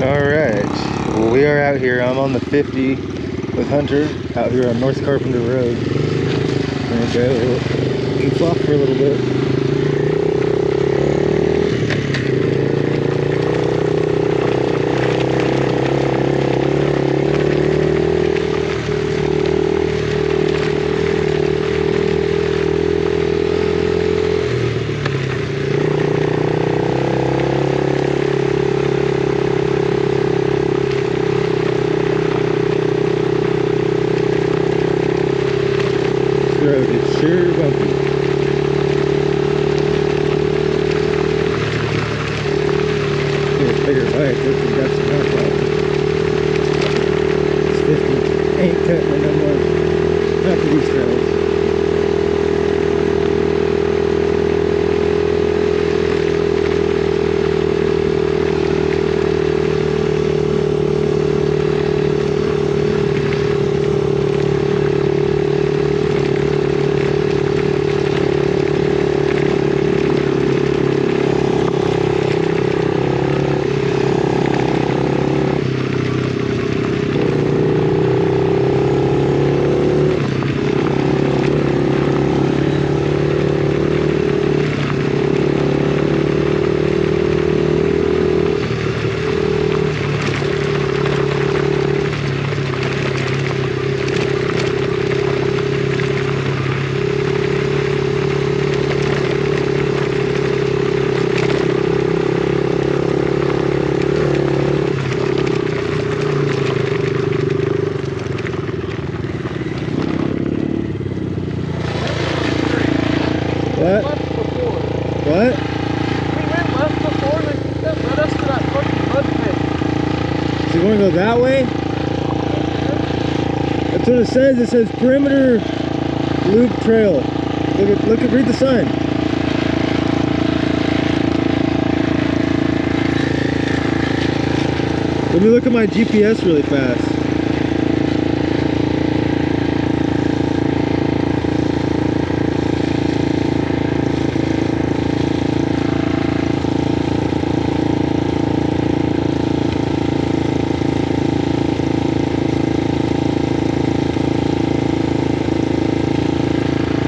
Alright, well, we are out here. I'm on the 50 with Hunter out here on North Carpenter Road. Gonna go goof off for a little bit. Road is sure bumpy. Get a bigger bike, this has got some help. This 50 ain't cutting it no more. Not for these trails. What? What? We went left before, that led us to that fucking mud pit. So you want to go that way? That's what it says. It says Perimeter Loop Trail. Read the sign. Let me look at my GPS really fast.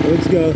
Let's go.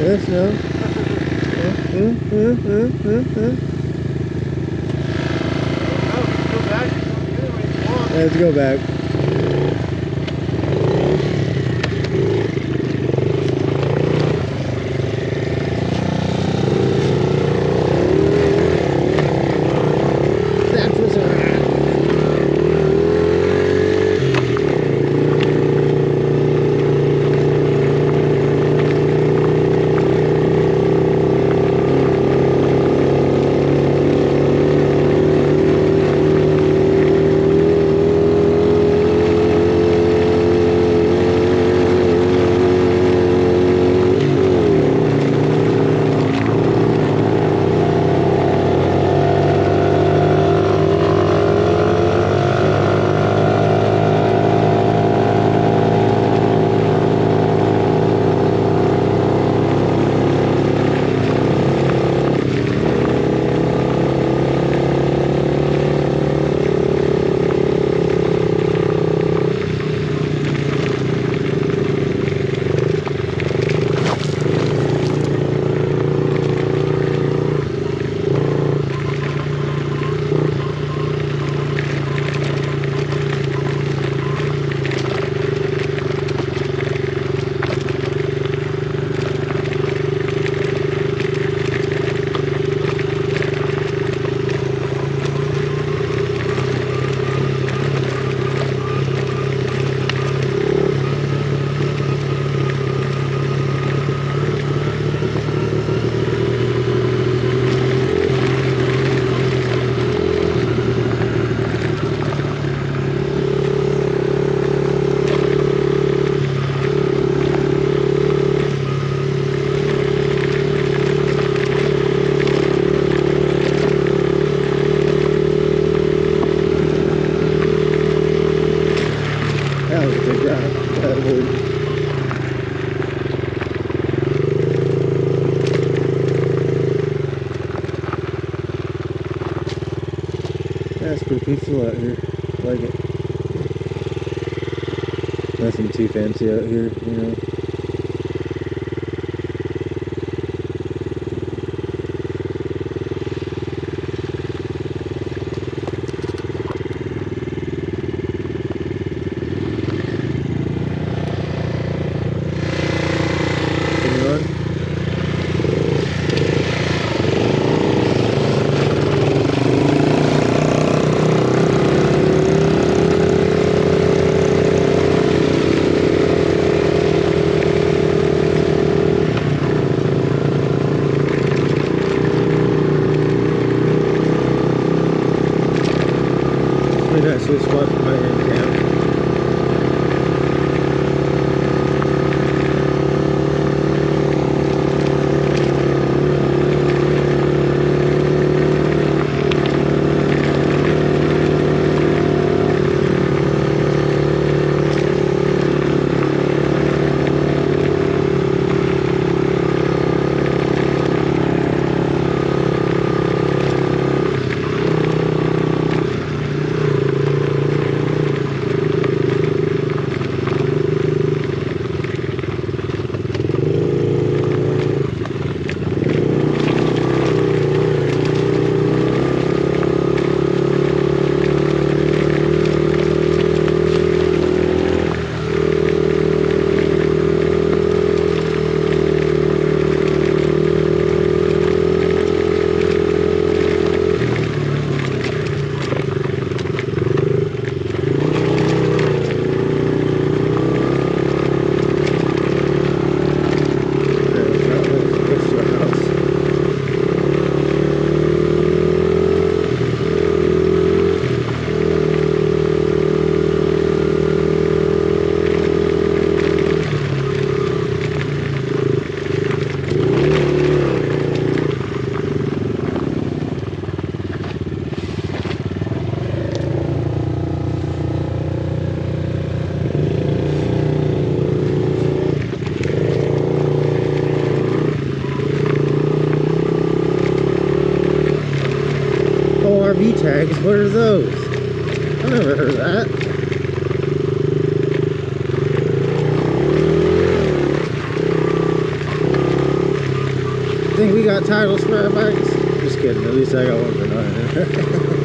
Yes, no. Let's go back. That was alright. pretty peaceful out here. I like it. Nothing too fancy out here, you know. That's this spot my end camp. RV tags, what are those? I've never heard of that. Think we got titles for our bikes? Just kidding, at least I got one for 9.